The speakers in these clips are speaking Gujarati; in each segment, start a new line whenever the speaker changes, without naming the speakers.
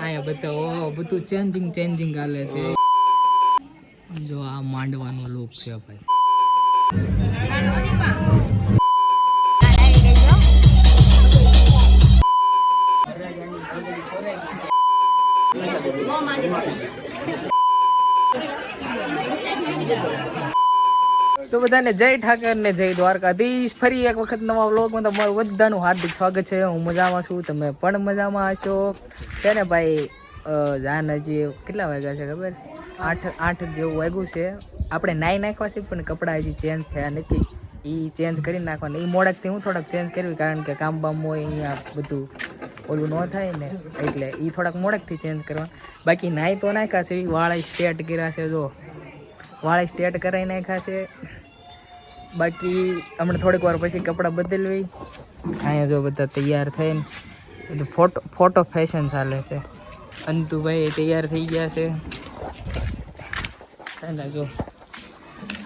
આયા બધા બધું ચેન્જિંગ હાલે છે. જો આ માંડવાનો લુક છે ભાઈ. તો બધાને જય ઠાકર ને જય દ્વારકાધીશ. ફરી એક વખત નવા વ્લોગમાં તમારું બધાનું હાર્દિક સ્વાગત છે. હું મજામાં છું, તમે પણ મજામાં હશો છે ને ભાઈ. જાન હજી કેટલા વાગ્યા છે ખબર? 8 જેવું વાગ્યું છે. આપણે નાઈ નાખવા છે પણ કપડાં હજી ચેન્જ થયા નથી. એ ચેન્જ કરી નાખવાના. એ મોડકથી હું થોડાક ચેન્જ કરવી, કારણ કે કામ બામ હોય અહીંયા બધું ઓલું ન થાય ને, એટલે એ થોડાક મોડકથી ચેન્જ કરવા. બાકી નાઈ તો નાખ્યા છે. વાળ સ્ટ્રેટ કર્યા છે. જો વાળ સ્ટ્રેટ કરાવી નાખ્યા છે. બાકી હમણાં થોડીક વાર પછી કપડાં બદલવી. અહીંયા જો બધા તૈયાર થઈને બધું ફોટો ફેશન ચાલે છે. અંતુભાઈ તૈયાર થઈ ગયા છે. જો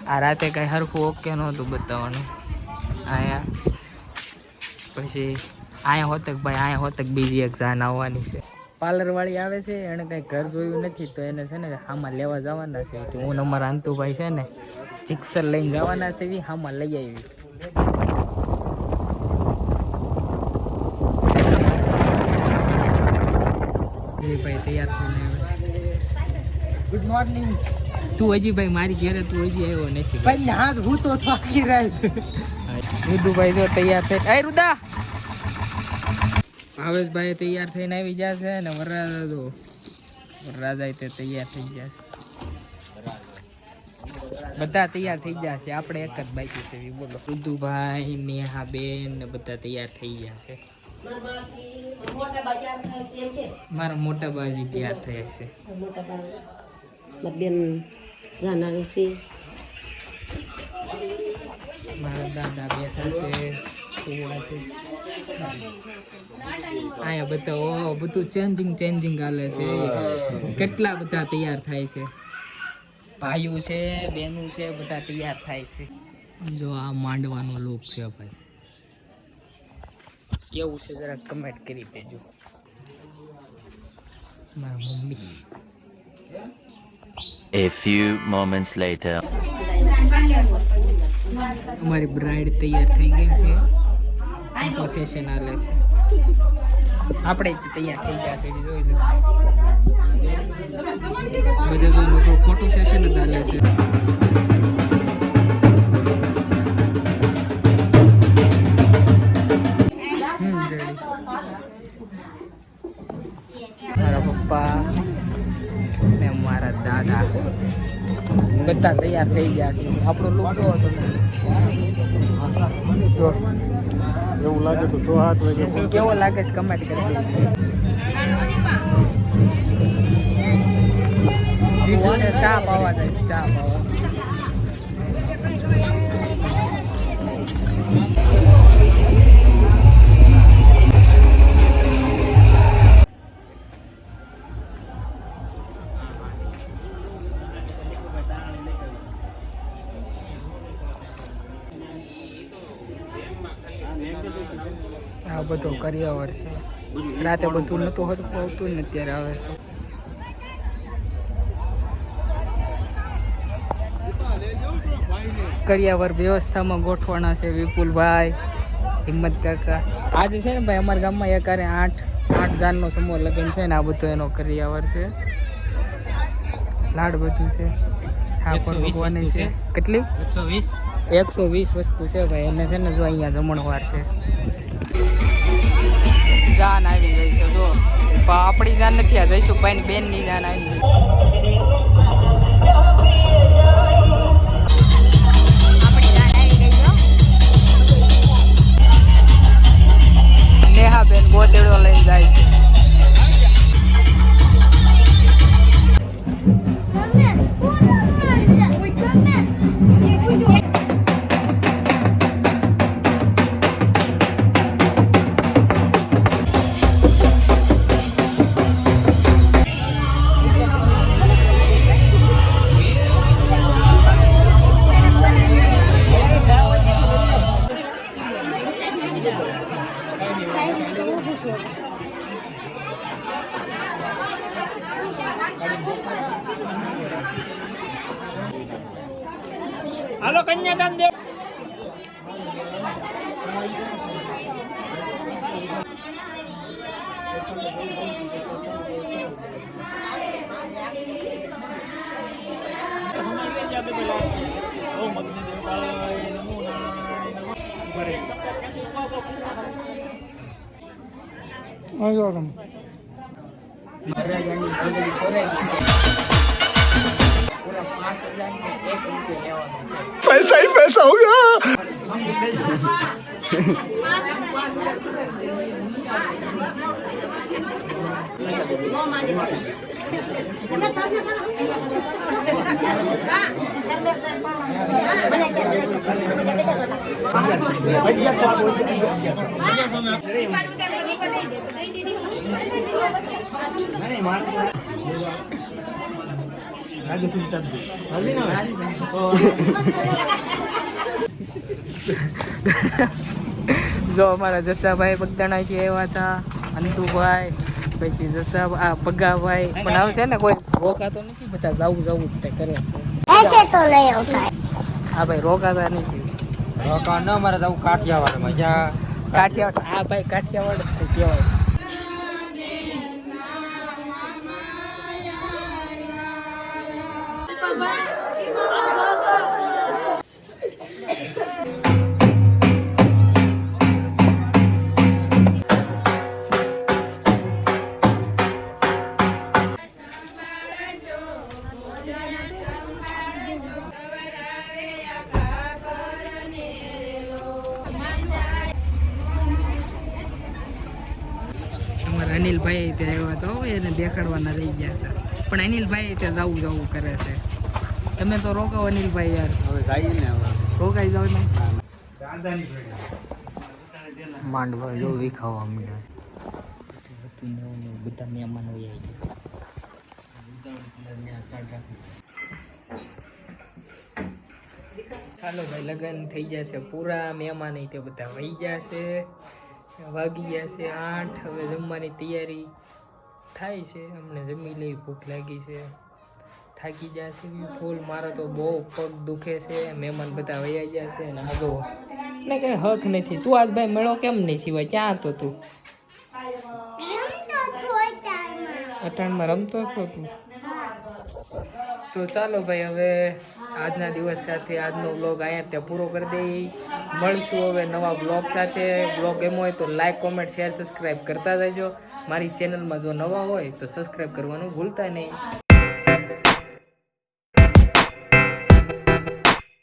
આ રાતે કાંઈ હરખું ઓકે નહોતું બતાવવાનું. અહીંયા પછી અહીંયા હોતક બીજી એક જાન આવવાની છે. પાર્લરવાળી આવે છે, એણે કાંઈ ઘર જોયું નથી તો એને છે ને આમાં લેવા જવાના છે. તો હું અમારા અંતુભાઈ છે ને ચિક્સર લઈને જવાના છે. આમાં લઈ આવી. ભાઈ તૈયાર થઈને ગુડ મોર્નિંગ. તું હજી ભાઈ મારી ઘેરે તું હજી આવ્યો નથી ભાઈ. હાજ હું તો થાકી રહ્યો છું. રુદુભાઈ જો તૈયાર થઈ. એ રુદા ભાવેશભાઈ તૈયાર થઈને આવી જશે ને વરરાજા તે તૈયાર થઈ જશે. બધા તૈયાર થઈ જશે. આપણે એક જ બાકી છે. બોલો રુદુભાઈ, નેહા બેન ને બધા તૈયાર થઈ ગયા છે. મારા મોટા બાજી તૈયાર થયા છે. મારા દાદા બેઠા છે. અહીંયા બધા બધું ચેન્જિંગ હાલે છે. કેટલા બધા તૈયાર થાય છે. ભાઈઓ છે, બેનું છે, બધા તૈયાર થાય છે. જો આ માંડવાનો લુક છે ભાઈ. કેવું છે જરા કમેન્ટ કરી દેજો. મારા mummy.
A few moments later.
અમારી બ્રાઇડ તૈયાર થઈ ગઈ છે. સેશન હાલે છે. આપણે તૈયાર થઈ ગયા છે. જોઈ લો બધા લોકો ફોટો સેશન જ હાલે છે. મારા પપ્પા ને મારા દાદા બધા તૈયાર થઈ ગયા છે. આપણો લુક જોવો તમે.
એવું લાગે તો 6-7 વાગે
કેવો લાગે છે કમેન્ટ કરી દેજો. જીજુને ચા પાવા જાય છે. ચા પાવા આ બધો કરિયાવર છે. રાતે બધું નતું હોતું આવતું ને અત્યારે આવે છે. કરિયાવર વ્યવસ્થામાં ગોઠવાના છે વિપુલભાઈ, હિંમત કાકા. આજે છે ને ભાઈ અમારા ગામમાં એકારે 8 જાનનો સમૂહ લગ્ન છે ને આ બધો એનો કરિયાવર છે. લાડ બધું છે. ઠાકોર ભગવાન છે. કેટલી 120 વસ્તુ છે ભાઈ. એને છે ને જો અહીંયા જમણવાર છે. જાન આવી ગઈ છે. જો આપણી જાન નથી, આ જયસુખભાઈ ની બેન ની જાન આવી ગઈ. નેહા બેન ગોતેડો લઈને જાય છે. હાલો કન્યાદાન દે. મહારાજાની પગડી સોરાઈ ગઈ છે. પૂરા 5,000 ને 1 રૂપિયો લેવાનો છે.
પૈસા ही पैसा होगा.
જો અમારા જસાભાઈ બગદાણાથી આવ્યા હતા, અંતુભાઈ, પછી જસા આ પગાભાઈ, પણ હવે છે ને કોઈ રોકાતો નથી, બધા જવું જ તે કરે છે. હા ભાઈ રોકાતા નથી.
રોકા ન મારે જવું કાઠિયાવાડમાં જ્યાં
કાઠિયાવાડ, હા ભાઈ કાઠિયાવાડ જ કહેવાય. અનિલભાઈ ત્યાં આવ્યા તો એને દેખાડવાના રહી ગયા હતા, પણ અનિલભાઈ ત્યાં જવું કરે છે. તમે તો રોકાવો અનિલભાઈ યાર.
હવે જઈએ ને હવે
રોકાઈ જાવ ને. માંડવા જો વિખાવા માંડ્યા છે. બધા મહેમાનો આવી ગયા. ચાલો ભાઈ લગ્ન થઈ ગયા છે પૂરા, મહેમાન તે બધા વહી ગયા છે. વાગી ગયા છે 8. હવે જમવાની તૈયારી થાય છે. અમને જમી લઈ, ભૂખ લાગી છે, થાકી ગયા છે ફૂલ. મારો તો બહુ પગ દુખે છે. મહેમાન બધા વયા ગયા છે ને આગો ને કઈ હક નથી. તું આજ ભાઈ મેળો કેમ નહીં સિવાય? ક્યાં હતો તું? અટાણમાં રમતો હતો તું? તો ચાલો ભાઈ હવે આજના દિવસ સાથે આજનો વ્લોગ અહીંયા ત્યાં પૂરો કરી દઈ. મળશું હવે નવા બ્લોગ સાથે. બ્લોગ એમ હોય તો લાઈક, કોમેન્ટ, શેર, સબસ્ક્રાઈબ કરતા જજો. મારી ચેનલમાં જો નવા હોય તો સબસ્ક્રાઈબ કરવાનું ભૂલતા નહીં.